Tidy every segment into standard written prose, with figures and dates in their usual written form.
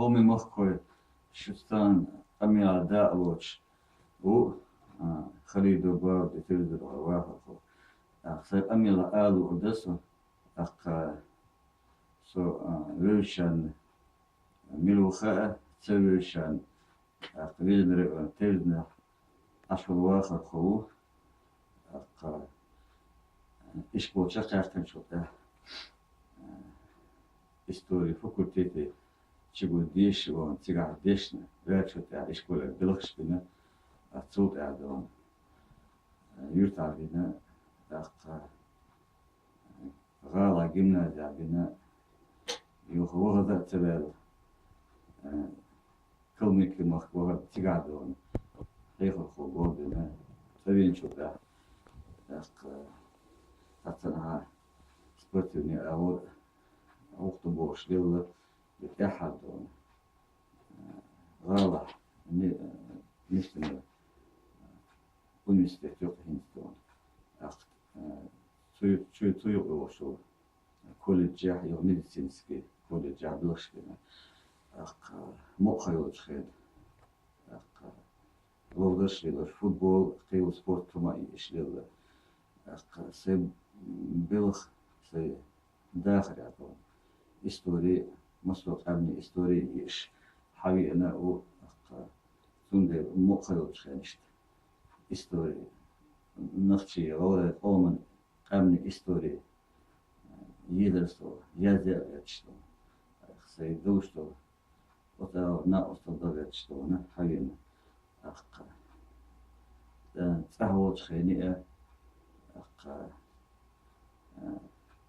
حومي مخكوي شستان أمي عداء ووش و خليل دوبار دتيرد الغواها خو أخسر أمي لآل وقدسه أخ سو ويشان ملوخاء تسويشان قليل رئون تيرنا أشهر واخر خو أخ إيش بوشة قاعدين شوطة истории факультете чего деш он тига дешна вячо та школа билхшпина отцут адон юртавина дакка гала гимназия бина юхвогда тебел колмики махвога тига дон рехо хободина тавин чута дакка атана спортивный авод وقت بوش ليلة بتأحد غالة مثل universitet yok Hindistan. Çocuk oluşu kolej yok medicinski kolej bilişkine. Muhayol çıkıyor. Lovdaşlılar futbol, kıyıl spor tuma işliyorlar. Seb bilh se داخل عطون. истории مسلوق أبني истории إيش حبي أنا و ثم مخيل خانشت истории نختي غورة قومن أبني истории يدرسوا يزال يشتون سيدوشتو وتا ناقصتو ضغطشتو أنا حبينا تهوت خانية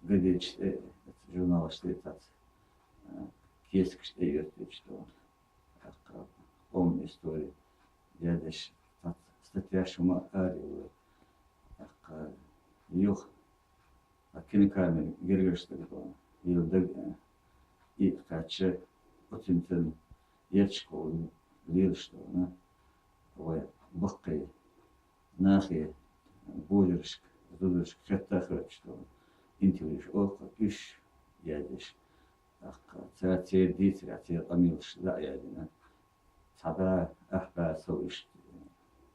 قديش журналистер тат кескиште ертечто он история ядеш тат статья шума арил юх кинокамер гергеште то юлдаг и каче потенциал ячко лиршто на ой баккай нахи божершк дудышк хаттахрачто интеллиш ох иш يادش تأثير دي تأثير قميص لا يادنا تبع أحبا سويش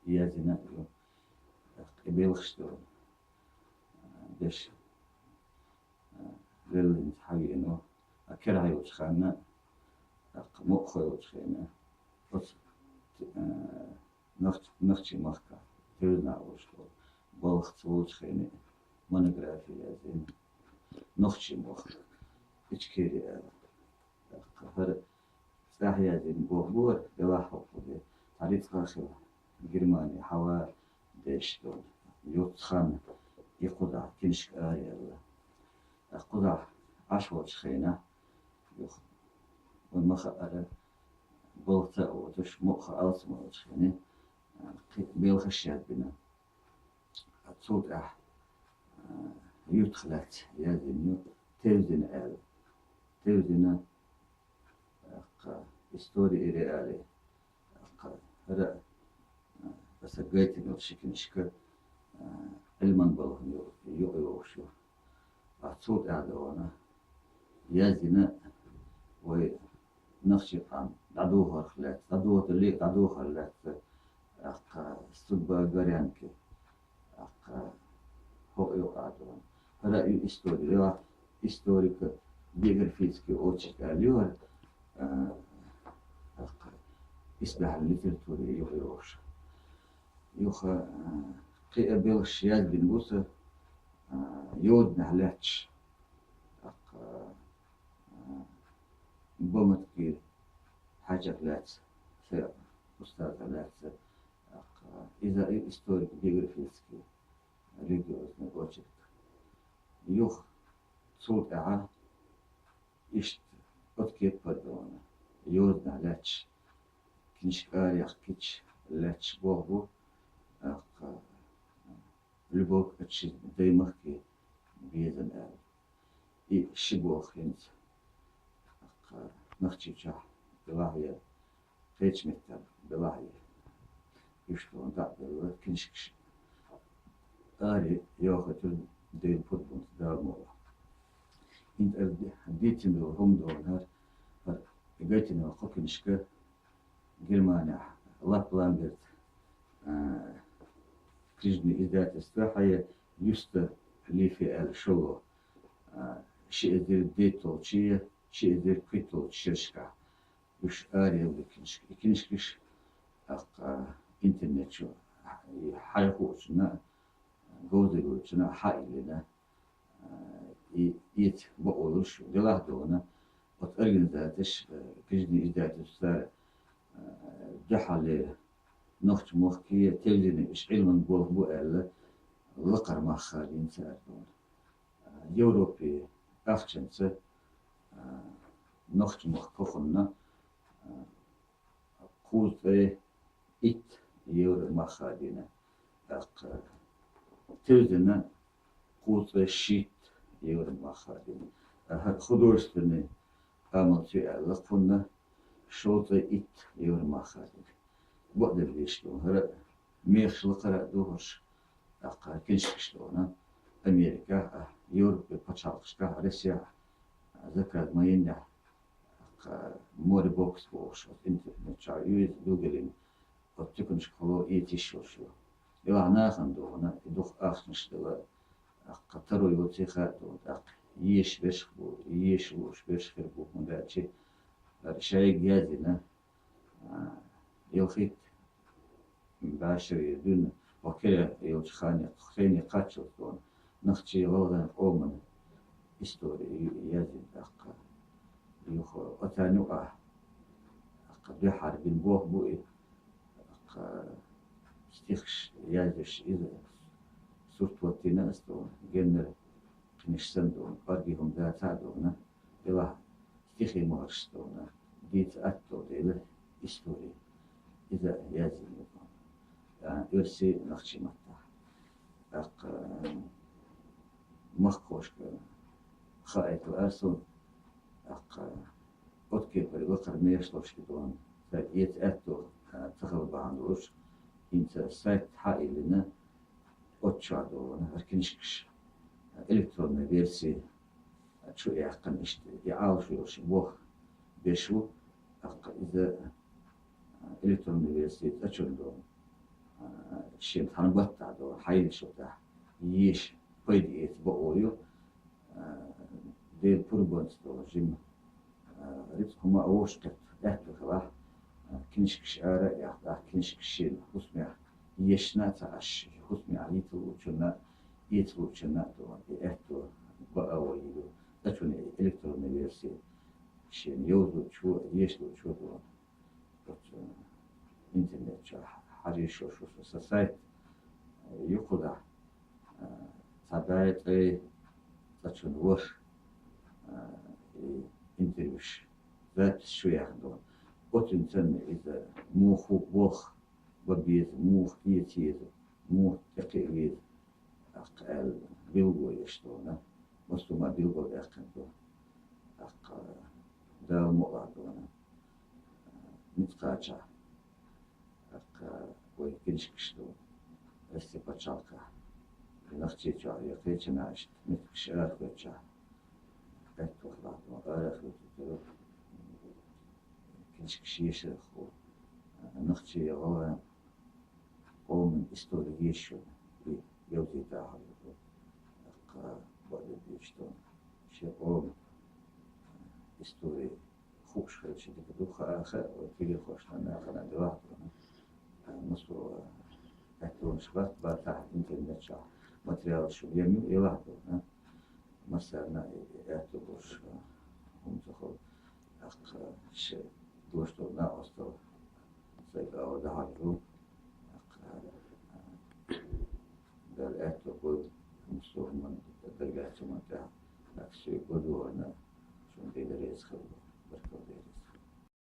يادنا بيلخشتو دش للين حاجة إنه أكره يوتخانا مخ يوتخانا بس نختي مخكا تلنا وشلو بلخت يوتخانا مونوغرافي يادين نختي مخ إشكيري هر ساحية دين بوبور بلاحظ فيه تعريف قاخرة جرماني حوا ديش دون يوتخان يقضع كنشك آية الله قضع عشوة خينا يخ والمخ أرى بلطة وتش مخ ألسمة خيني بيلخشيات بنا صوت يدخلت يا دين توزن آل توزن истории реалии هذا بس جايت نوشكن شكل علمان بالغ يوشوا أتصود أعدوانا يازنا ونخشي عن عدوها خلات عدوها اللي عدوها خلات سبا جاريانكي هو يقعدون هذا история историка биографический очерк алюр إصلاح الليتراتورة يوحيوش يوخا قبل الشياد بنبوسة يود نحلاتش بومت كير حاجة بلات سير أستاذ بلات إذا إستوريك بيوغرافيسكي ريديوز نبوشك يوخ صوت أعا إشت أتكيب بدونا يود نحلاتش كنش آريخ كيتش لاتش بوهو لبوك أتشي دايمخ كي بيزن آل إي شبوخ ينت نختي جاه بلاهية قيتش متر بلاهية يشتون تعبير كنشكش آري يوخة دين فوتبول دار مورا إنت ديتين دو هم دون هر Göttingen Kokinschke, Германия, Лапландерт, книжное издательство, хая юста лифи эл шоло, шиэдер детолчия, шиэдер квитолчешка, уж ариэлы книжки. И книжкиш интернетчо, хайхочна, годыручна, хайлина, и ит боолуш, делахдона, от организатиш, книжное издательство, جحل نخت مخكية تلجني إيش علم بوه بوئل لقر ما خالين سأردون يوروبي أخشنسة نخت مخ كخنا قوت إت يور ما خالين تلجنا قوت شيت يور ما خالين خدورستني عملتي لقفنا شوطة إت يور ما خالين بقدر ليشلون هلا ميخ لقرا دوهش أقا كنش شلونه أمريكا يوروبا بتشالشكا روسيا ذكرت ما ينجح مور بوكس بوش إنترنت شايوز دوغلين وتكونش كلو إيتيشو شو يلا ناخن دوهنا دوخ أخنش دلا أقا ترو يوتيخا دو أق يش بشخبو يش وش بشخبو من داتشي شايق يازينا يلخيت باشر يدون وكلا يوتخاني خيني قاتشو دون نختي لوضا أومن إستوري يازين أقا يخو أتانو أقا بحر بن بوه بوئي أقا ستيخش يازش إذا صورت واتينا أستون جنر كنشتن دون أرجيهم داتا دون إلا ستيخي مهرش دون ديت أتو ديله إستوري إذا يازين دون يعني إرسي نختي متا أقا مخكوش خائط الأرسون أقا أتكي بريوكر ميشلوش كدون فإيت أتو تغلب عندوش إنت سايت حائي لنا أتشادو هركنشكش إلكترون فيرسي شو يعقن إشتي يعالشو يوشي بوخ بيشو أقا إذا إلكترون فيرسي تشندو شين تنبطع دو حيل شو تح يش بيديت بقويو ديل بوربونس دو جيم ريت هما أوشكت أهتو خلاص كنشكش آرا يحضر كنشكشين حسمي يشنا تعش حسمي عليتو وشنا يتو وشنا دو أهتو بقويو أتوني إلكترون فيرسي شين يوزو شو يشلو شو دو إنترنت شو حريشو شو سايت يقضى تبعت تشون وش انتروش ذات شو ياخدون وتنتن إذا موخ وخ وبيز موخ يتيز موخ تقييد أقل بيلغو يشتونه مستوما بيلغو ياخدون أق دال مقادونه نتقاجع أق ويكنشكشتون استيقاچالكا نختي جا يقيت ناشت متكش أخوتشا أتو خلاص ما أخوتشا كنش يشرخو نختي غوا قوم استوريشون يوزي تاعهم أق بعد بيشتون شيء قوم استوري خوش خير شيء كدوخ آخر وكيل خوش لنا خلنا دواحد مصر أتون شبات باتح إنترنت شا ماتريال شو يميل يلاحظون مثلا أتوش هم تخو أق شيء دوشتو ناقصتو سيقاو دهارو أق دل أتو بود مصر من درجات من تها أكسي بدو أنا شو بيدريس خلو بركو بيدريس